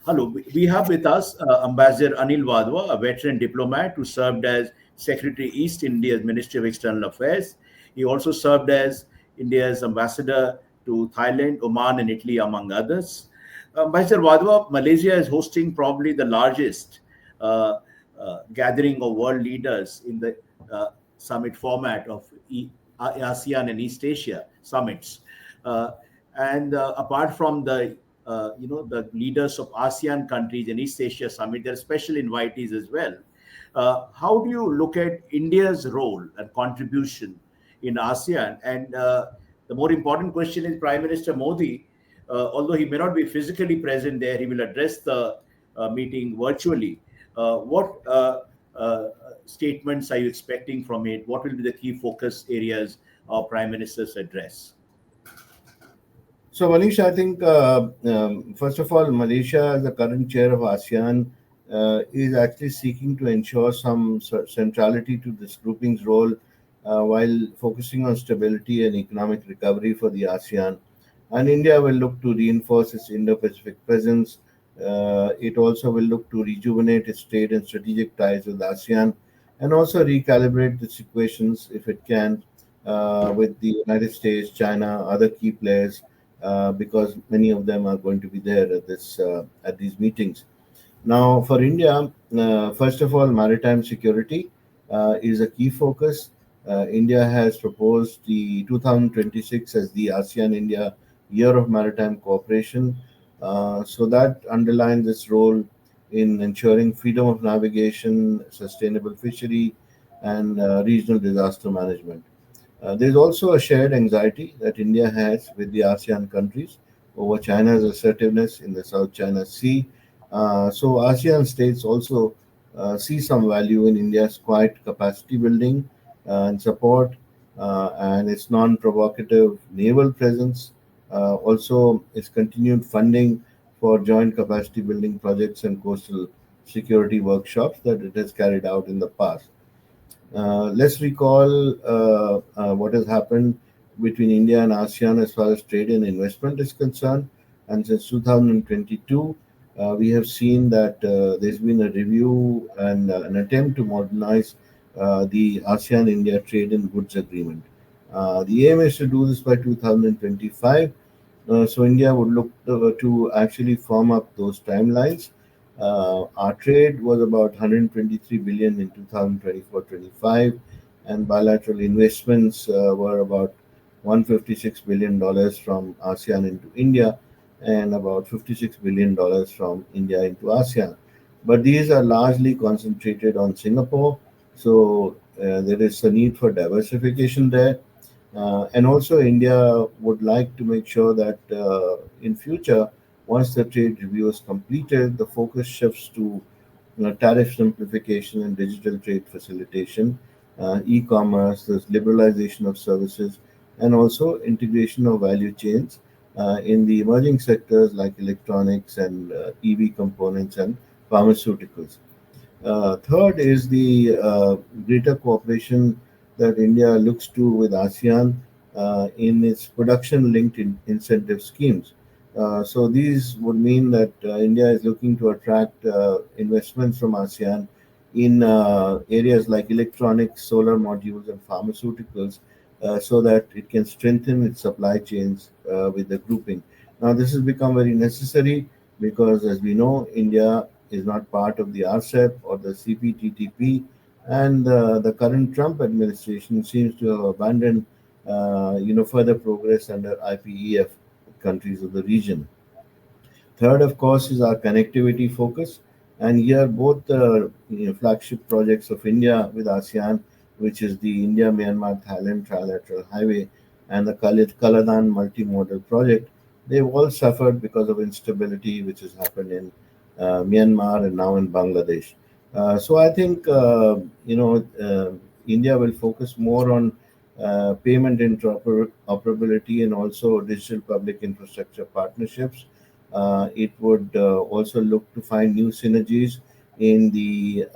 Hello, we have with us Ambassador Anil Wadhwa, a veteran diplomat who served as Secretary East India's Ministry of External Affairs. He also served as India's ambassador to Thailand, Oman, and Italy, among others. Ambassador Wadhwa, Malaysia is hosting probably the largest uh, gathering of world leaders in the summit format of ASEAN and East Asia summits. Uh, and apart from the leaders of ASEAN countries and East Asia Summit, there are special invitees as well. How do you look at India's role and contribution in ASEAN? And the more important question is Prime Minister Modi, although he may not be physically present there, he will address the meeting virtually. What uh, statements are you expecting from it? What will be the key focus areas of Prime Minister's address? So, Manish, I think first of all, Malaysia, as the current chair of ASEAN, is actually seeking to ensure some centrality to this grouping's role while focusing on stability and economic recovery for the ASEAN. And India will look to reinforce its Indo Pacific presence. It also will look to rejuvenate its trade and strategic ties with ASEAN and also recalibrate its equations, if it can, with the United States, China, other key players, because many of them are going to be there at these meetings. Now, for India, first of all, maritime security is a key focus. India has proposed the 2026 as the ASEAN India Year of Maritime Cooperation. So that underlines its role in ensuring freedom of navigation, sustainable fishery, and regional disaster management. There's also a shared anxiety that India has with the ASEAN countries over China's assertiveness in the South China Sea. So ASEAN states also see some value in India's quiet capacity building and support and its non-provocative naval presence. Also, its continued funding for joint capacity building projects and coastal security workshops that it has carried out in the past. Let's recall what has happened between India and ASEAN as far as trade and investment is concerned. And since 2022, we have seen that there's been a review and an attempt to modernize the ASEAN India Trade and Goods Agreement. The aim is to do this by 2025. So India would look to actually firm up those timelines. Our trade was about 123 billion in 2024-25, and bilateral investments were about 156 billion dollars from ASEAN into India, and about 56 billion dollars from India into ASEAN. But these are largely concentrated on Singapore, so there is a need for diversification there. And also, India would like to make sure that in future, once the trade review is completed, the focus shifts to tariff simplification and digital trade facilitation, e-commerce, there's liberalization of services, and also integration of value chains in the emerging sectors like electronics and EV components and pharmaceuticals. Third is the greater cooperation that India looks to with ASEAN in its production-linked incentive schemes. So these would mean that India is looking to attract investments from ASEAN in areas like electronics, solar modules, and pharmaceuticals, so that it can strengthen its supply chains with the grouping. Now, this has become very necessary because, as we know, India is not part of the RCEP or the CPTPP, and the current Trump administration seems to have abandoned, further progress under IPEF countries of the region. Third, of course, is our connectivity focus, and here both the flagship projects of India with ASEAN, which is the India-Myanmar-Thailand trilateral highway, and the Kaladan multimodal project, they've all suffered because of instability which has happened in Myanmar and now in Bangladesh. So I think India will focus more on payment interoperability and also digital public infrastructure partnerships. It would also look to find new synergies in the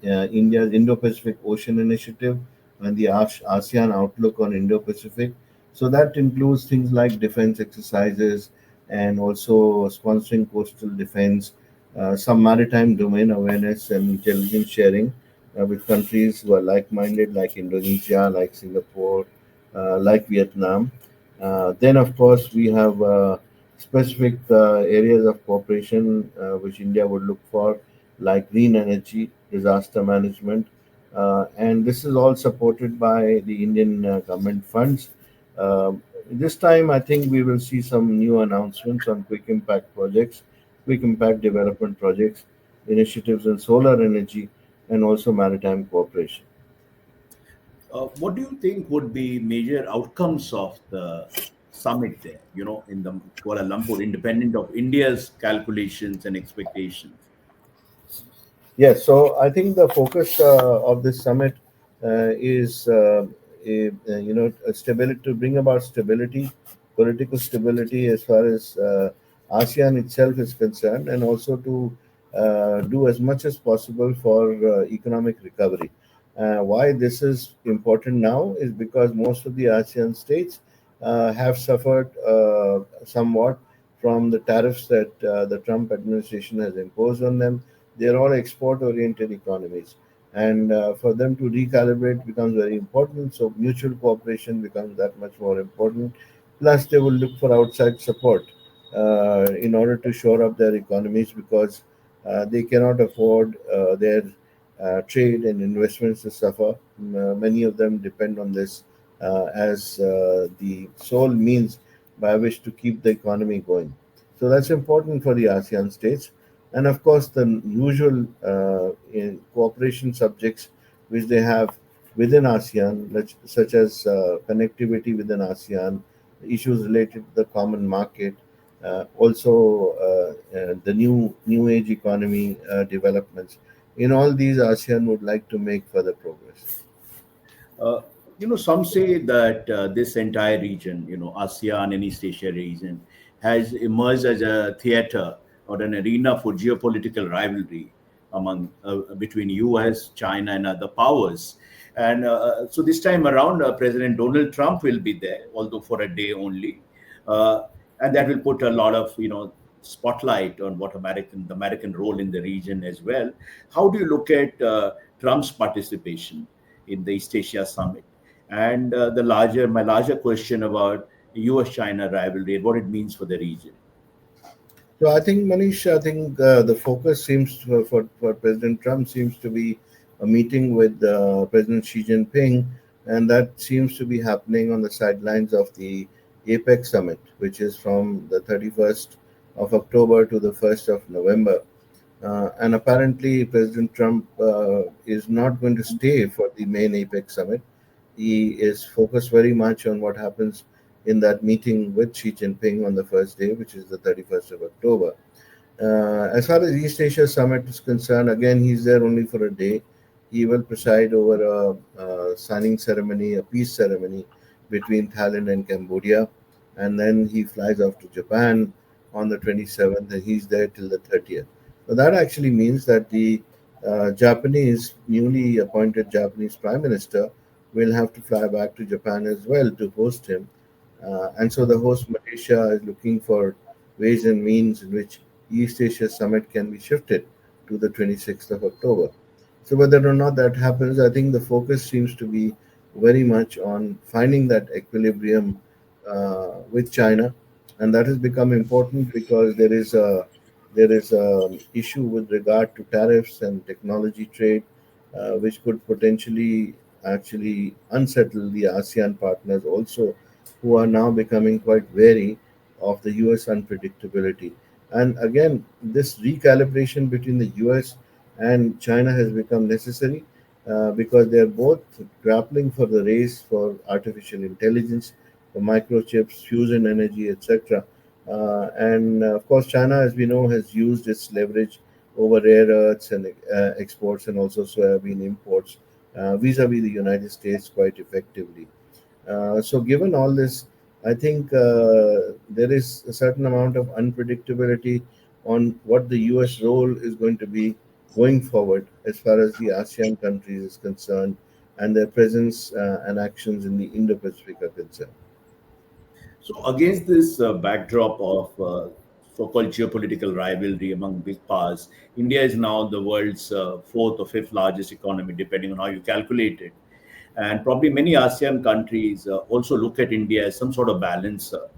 India's Indo-Pacific Ocean Initiative and the ASEAN outlook on Indo-Pacific. So that includes things like defense exercises and also sponsoring coastal defense, some maritime domain awareness and intelligence sharing with countries who are like-minded, like Indonesia, like Singapore, like Vietnam. Then, of course, we have specific areas of cooperation which India would look for, like green energy, disaster management, and this is all supported by the Indian government funds. This time, I think we will see some new announcements on quick impact projects, quick impact development projects, initiatives in solar energy, and also maritime cooperation. What do you think would be major outcomes of the summit there, in the Kuala Lumpur, independent of India's calculations and expectations? Yes, so I think the focus of this summit is, stability, to bring about stability, political stability as far as ASEAN itself is concerned, and also to do as much as possible for economic recovery. Why this is important now is because most of the ASEAN states have suffered somewhat from the tariffs that the Trump administration has imposed on them. They're all export oriented economies. And for them to recalibrate becomes very important. So mutual cooperation becomes that much more important. Plus, they will look for outside support in order to shore up their economies because they cannot afford their trade and investments to suffer. Many of them depend on this as the sole means by which to keep the economy going. So that's important for the ASEAN states. And of course, the usual cooperation subjects which they have within ASEAN, such as connectivity within ASEAN, issues related to the common market, also the new age economy developments. In all these, ASEAN would like to make further progress. Uh, some say that this entire region, ASEAN and East Asia region, has emerged as a theater or an arena for geopolitical rivalry among between U.S., China, and other powers. And so this time around, President Donald Trump will be there, although for a day only, uh, and that will put a lot of spotlight on what the American role in the region as well. How do you look at Trump's participation in the East Asia Summit? And my larger question about U.S.-China rivalry and what it means for the region. So I think, Manish, I think the focus seems for President Trump seems to be a meeting with President Xi Jinping, and that seems to be happening on the sidelines of the APEC summit, which is from the 31st of October to the 1st of November. And apparently, President Trump is not going to stay for the main APEC summit. He is focused very much on what happens in that meeting with Xi Jinping on the first day, which is the 31st of October. As far as East Asia Summit is concerned, again, he's there only for a day. He will preside over a signing ceremony, a peace ceremony between Thailand and Cambodia. And then he flies off to Japan on the 27th, and he's there till the 30th. So that actually means that the newly appointed Japanese Prime Minister will have to fly back to Japan as well to host him. And so the host Malaysia is looking for ways and means in which East Asia Summit can be shifted to the 26th of October. So whether or not that happens, I think the focus seems to be very much on finding that equilibrium with China, and that has become important because there is a issue with regard to tariffs and technology trade, which could potentially actually unsettle the ASEAN partners also, who are now becoming quite wary of the US unpredictability. And again, this recalibration between the US and China has become necessary because they are both grappling for the race for artificial intelligence, for microchips, fusion energy, etc. And of course, China, as we know, has used its leverage over rare earths and exports and also soybean imports vis-a-vis the United States quite effectively. So, given all this, I think there is a certain amount of unpredictability on what the US role is going to be going forward as far as the ASEAN countries is concerned and their presence and actions in the Indo Pacific are concerned. So, against this backdrop of so-called geopolitical rivalry among big powers, India is now the world's fourth or fifth largest economy, depending on how you calculate it. And probably many ASEAN countries also look at India as some sort of balancer.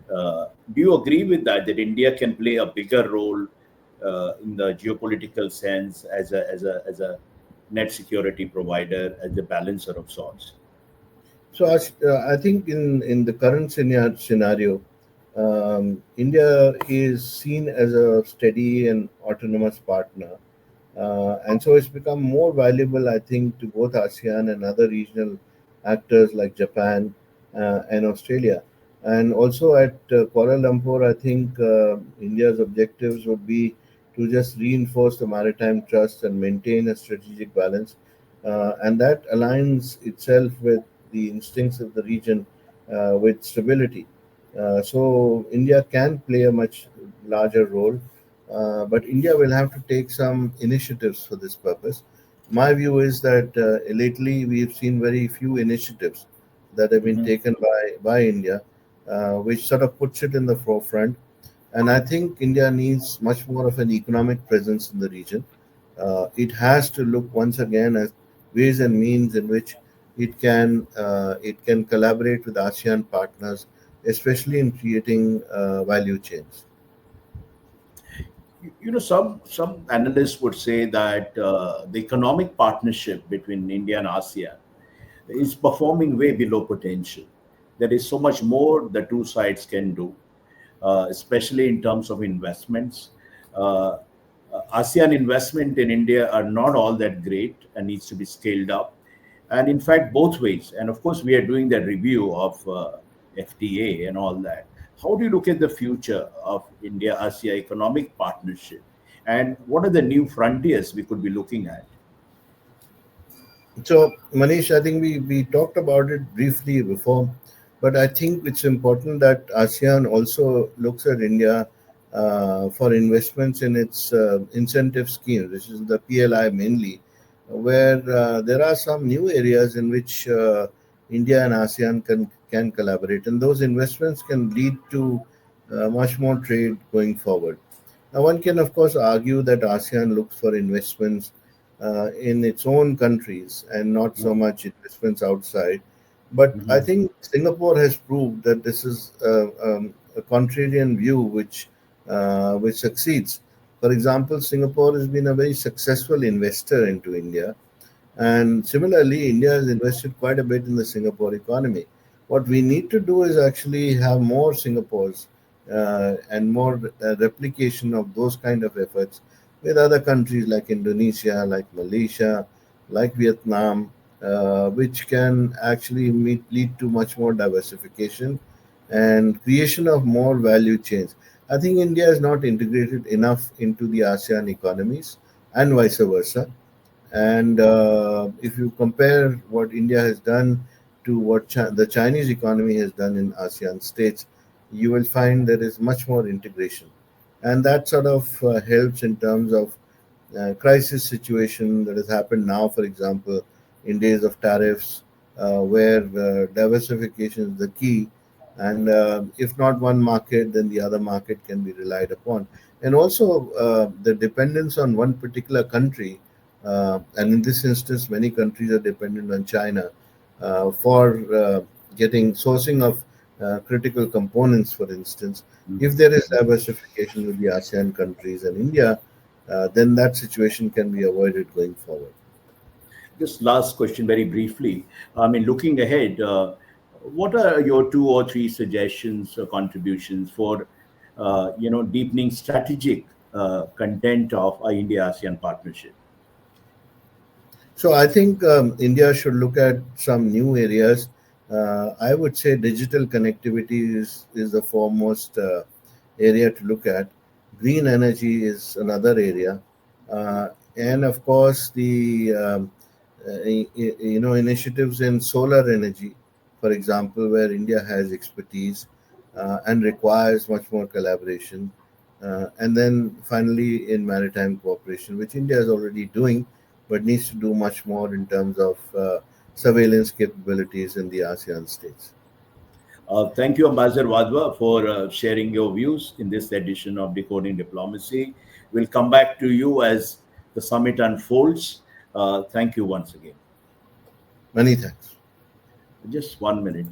Do you agree with that? That India can play a bigger role in the geopolitical sense as a net security provider, as a balancer of sorts? So I think in the current scenario, India is seen as a steady and autonomous partner, and so it's become more valuable, I think, to both ASEAN and other regional actors like Japan and Australia. And also at Kuala Lumpur, I think India's objectives would be to just reinforce the maritime trust and maintain a strategic balance, and that aligns itself with the instincts of the region with stability. So India can play a much larger role, but India will have to take some initiatives for this purpose. My view is that lately we've seen very few initiatives that have been Mhm. taken by India, which sort of puts it in the forefront. And I think India needs much more of an economic presence in the region. It has to look once again at ways and means in which it can collaborate with ASEAN partners, especially in creating value chains. Some analysts would say that the economic partnership between India and ASEAN is performing way below potential. There is so much more the two sides can do, especially in terms of investments. Uh, ASEAN investment in India are not all that great and needs to be scaled up. And in fact, both ways. And of course, we are doing that review of FTA and all that. How do you look at the future of India-ASEAN economic partnership? And what are the new frontiers we could be looking at? So, Manish, I think we talked about it briefly before, but I think it's important that ASEAN also looks at India for investments in its incentive scheme. This is the PLI mainly, where there are some new areas in which India and ASEAN can collaborate, and those investments can lead to much more trade going forward. Now, one can, of course, argue that ASEAN looks for investments in its own countries and not so much investments outside. But I Mhm. think Singapore has proved that this is a contrarian view which succeeds. For example, Singapore has been a very successful investor into India, and similarly, India has invested quite a bit in the Singapore economy. What we need to do is actually have more Singapores and more replication of those kind of efforts with other countries like Indonesia, like Malaysia, like Vietnam, which can actually lead to much more diversification and creation of more value chains. I think India is not integrated enough into the ASEAN economies and vice versa. And if you compare what India has done to what the Chinese economy has done in ASEAN states, you will find there is much more integration. And that sort of helps in terms of crisis situation that has happened now, for example, in days of tariffs, where diversification is the key. And if not one market, then the other market can be relied upon. And also the dependence on one particular country, and in this instance, many countries are dependent on China for getting sourcing of critical components, for instance. If there is diversification with the ASEAN countries and India, then that situation can be avoided going forward. Just last question, very briefly. I mean, looking ahead, what are your two or three suggestions or contributions for, deepening strategic content of our India-ASEAN partnership? So I think India should look at some new areas. I would say digital connectivity is the foremost area to look at. Green energy is another area, and of course the initiatives in solar energy, for example, where India has expertise and requires much more collaboration. And then finally in maritime cooperation, which India is already doing, but needs to do much more in terms of surveillance capabilities in the ASEAN states. Thank you, Ambassador Wadhwa, for sharing your views in this edition of Decoding Diplomacy. We'll come back to you as the summit unfolds. Thank you once again. Many thanks. Just 1 minute.